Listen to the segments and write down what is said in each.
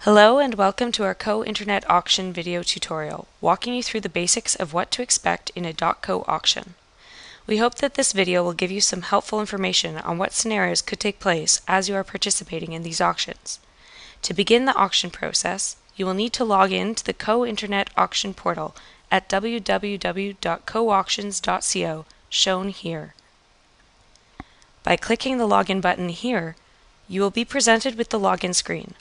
Hello and welcome to our Co-Internet Auction video tutorial, walking you through the basics of what to expect in a .co auction. We hope that this video will give you some helpful information on what scenarios could take place as you are participating in these auctions. To begin the auction process, you will need to log in to the Co-Internet Auction portal at www.coauctions.co, shown here. By clicking the login button here, you will be presented with the login screen.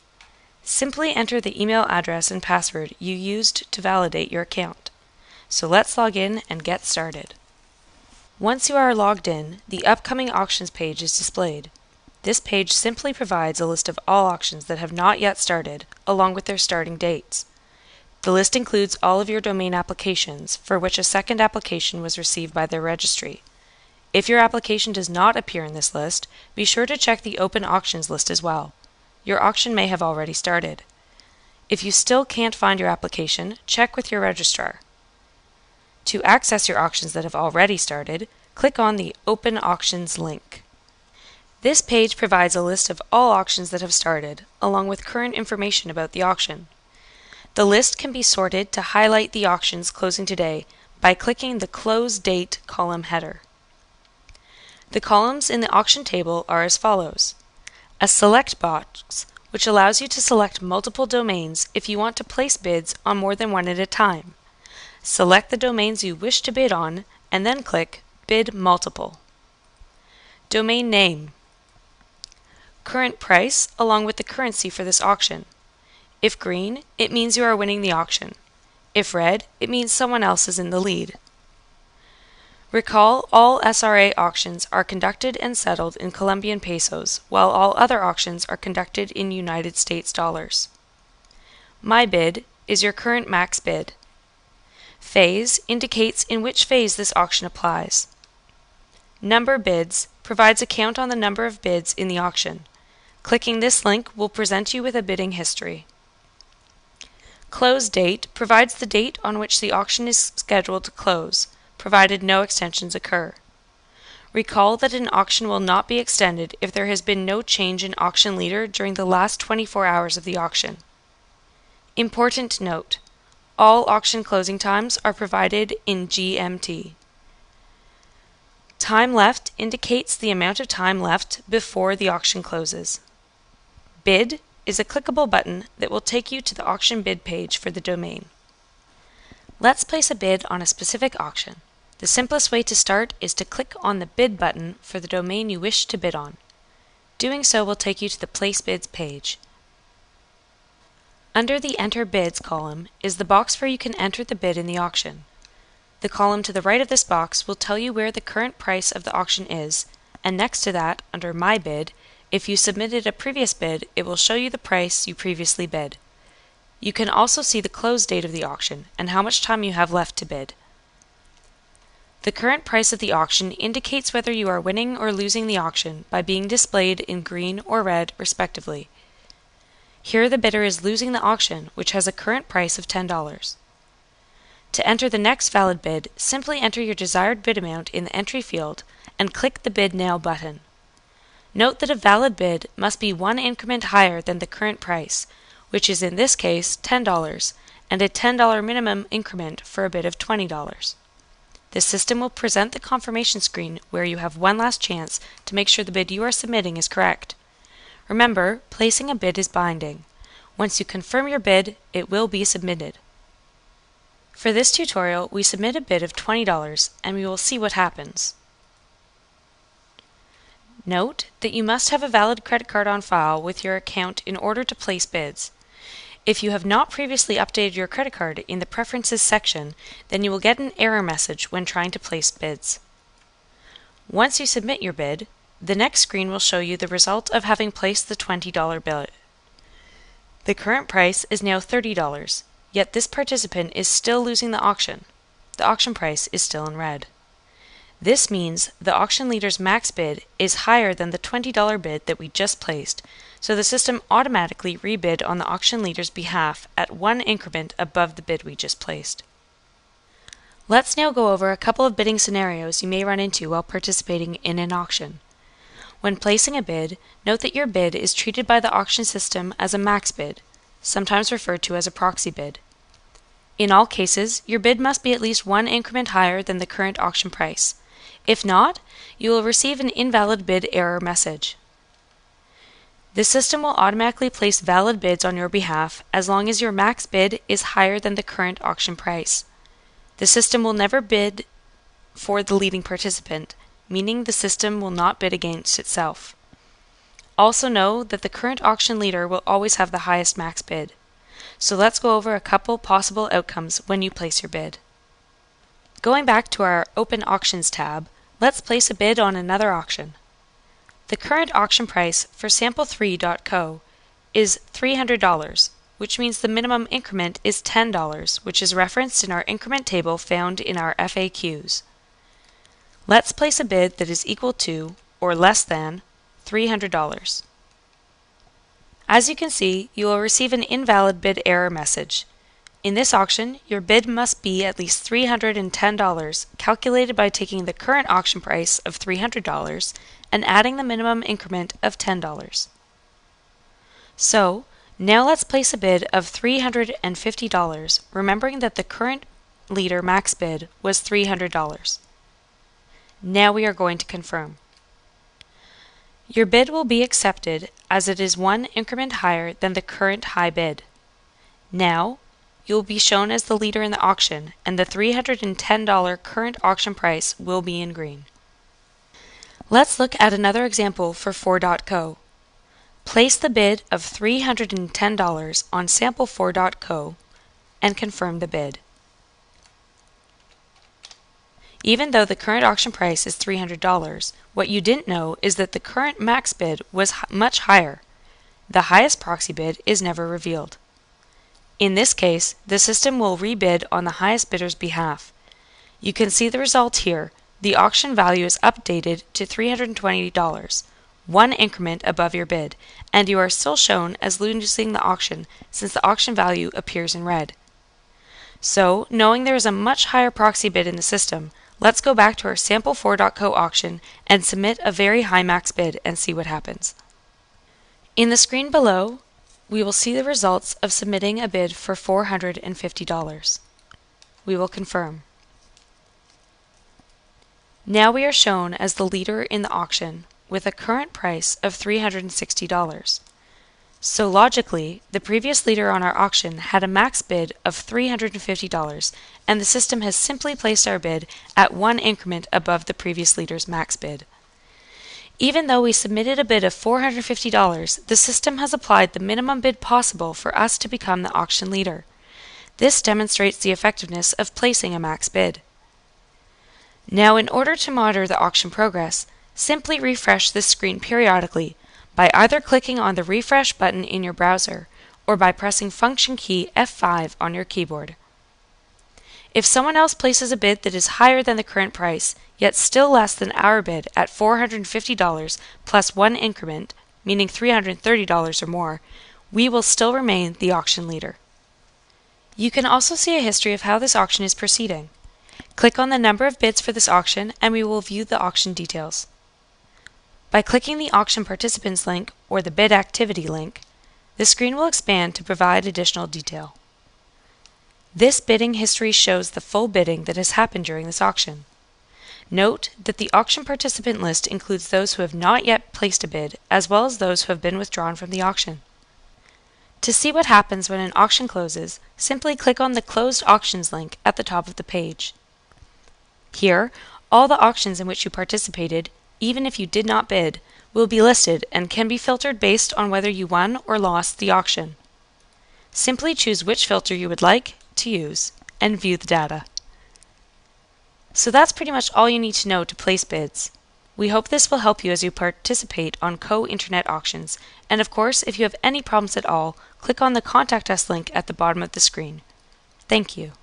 Simply enter the email address and password you used to validate your account. So let's log in and get started. Once you are logged in, the upcoming auctions page is displayed. This page simply provides a list of all auctions that have not yet started, along with their starting dates. The list includes all of your domain applications, for which a second application was received by their registry. If your application does not appear in this list, be sure to check the open auctions list as well. Your auction may have already started. If you still can't find your application, check with your registrar. To access your auctions that have already started, click on the Open Auctions link. This page provides a list of all auctions that have started, along with current information about the auction. The list can be sorted to highlight the auctions closing today by clicking the Close Date column header. The columns in the auction table are as follows. A select box, which allows you to select multiple domains if you want to place bids on more than one at a time. Select the domains you wish to bid on and then click Bid Multiple. Domain name. Current price along with the currency for this auction. If green, it means you are winning the auction. If red, it means someone else is in the lead. Recall, all SRA auctions are conducted and settled in Colombian pesos, while all other auctions are conducted in United States dollars. My bid is your current max bid. Phase indicates in which phase this auction applies. Number bids provides a count on the number of bids in the auction. Clicking this link will present you with a bidding history. Close date provides the date on which the auction is scheduled to close, provided no extensions occur. Recall that an auction will not be extended if there has been no change in auction leader during the last 24 hours of the auction. Important note: all auction closing times are provided in GMT. Time left indicates the amount of time left before the auction closes. Bid is a clickable button that will take you to the auction bid page for the domain. Let's place a bid on a specific auction. The simplest way to start is to click on the Bid button for the domain you wish to bid on. Doing so will take you to the Place Bids page. Under the Enter Bids column is the box where you can enter the bid in the auction. The column to the right of this box will tell you where the current price of the auction is, and next to that, under My Bid, if you submitted a previous bid, it will show you the price you previously bid. You can also see the close date of the auction and how much time you have left to bid. The current price of the auction indicates whether you are winning or losing the auction by being displayed in green or red, respectively. Here the bidder is losing the auction, which has a current price of $10. To enter the next valid bid, simply enter your desired bid amount in the entry field and click the Bid Now button. Note that a valid bid must be one increment higher than the current price, which is in this case $10, and a $10 minimum increment for a bid of $20. The system will present the confirmation screen where you have one last chance to make sure the bid you are submitting is correct. Remember, placing a bid is binding. Once you confirm your bid, it will be submitted. For this tutorial, we submit a bid of $20 and we will see what happens. Note that you must have a valid credit card on file with your account in order to place bids. If you have not previously updated your credit card in the Preferences section, then you will get an error message when trying to place bids. Once you submit your bid, the next screen will show you the result of having placed the $20 bid. The current price is now $30, yet this participant is still losing the auction. The auction price is still in red. This means the auction leader's max bid is higher than the $20 bid that we just placed, so the system automatically rebid on the auction leader's behalf at one increment above the bid we just placed. Let's now go over a couple of bidding scenarios you may run into while participating in an auction. When placing a bid, note that your bid is treated by the auction system as a max bid. sometimes referred to as a proxy bid. In all cases, your bid must be at least one increment higher than the current auction price. If not, you will receive an invalid bid error message. The system will automatically place valid bids on your behalf as long as your max bid is higher than the current auction price. The system will never bid for the leading participant, meaning the system will not bid against itself. Also know that the current auction leader will always have the highest max bid. So let's go over a couple possible outcomes when you place your bid. Going back to our Open Auctions tab, let's place a bid on another auction. The current auction price for Sample3.co is $300, which means the minimum increment is $10, which is referenced in our increment table found in our FAQs. Let's place a bid that is equal to, or less than, $300. As you can see, you will receive an invalid bid error message. In this auction, your bid must be at least $310, calculated by taking the current auction price of $300 and adding the minimum increment of $10. So, now let's place a bid of $350, remembering that the current leader max bid was $300. Now we are going to confirm. Your bid will be accepted as it is one increment higher than the current high bid. Now, you will be shown as the leader in the auction, and the $310 current auction price will be in green. Let's look at another example for 4.co. Place the bid of $310 on Sample4.co and confirm the bid. Even though the current auction price is $300, what you didn't know is that the current max bid was much higher. The highest proxy bid is never revealed. In this case, the system will rebid on the highest bidder's behalf. You can see the result here. The auction value is updated to $320, one increment above your bid, and you are still shown as losing the auction since the auction value appears in red. So, knowing there is a much higher proxy bid in the system, let's go back to our Sample4.co auction and submit a very high max bid and see what happens. In the screen below, we will see the results of submitting a bid for $450. We will confirm. Now we are shown as the leader in the auction with a current price of $360. So logically, the previous leader on our auction had a max bid of $350, and the system has simply placed our bid at one increment above the previous leader's max bid. Even though we submitted a bid of $450, the system has applied the minimum bid possible for us to become the auction leader. This demonstrates the effectiveness of placing a max bid. Now, in order to monitor the auction progress, simply refresh this screen periodically by either clicking on the refresh button in your browser or by pressing Function key F5 on your keyboard. If someone else places a bid that is higher than the current price, yet still less than our bid at $450 plus one increment, meaning $330 or more, we will still remain the auction leader. You can also see a history of how this auction is proceeding. Click on the number of bids for this auction and we will view the auction details. By clicking the Auction Participants link or the Bid Activity link, the screen will expand to provide additional detail. This bidding history shows the full bidding that has happened during this auction. Note that the auction participant list includes those who have not yet placed a bid, as well as those who have been withdrawn from the auction. To see what happens when an auction closes, simply click on the Closed Auctions link at the top of the page. Here, all the auctions in which you participated, even if you did not bid, will be listed and can be filtered based on whether you won or lost the auction. Simply choose which filter you would like to use and view the data. So that's pretty much all you need to know to place bids. We hope this will help you as you participate on co-internet auctions, and of course, if you have any problems at all, click on the Contact Us link at the bottom of the screen. Thank you.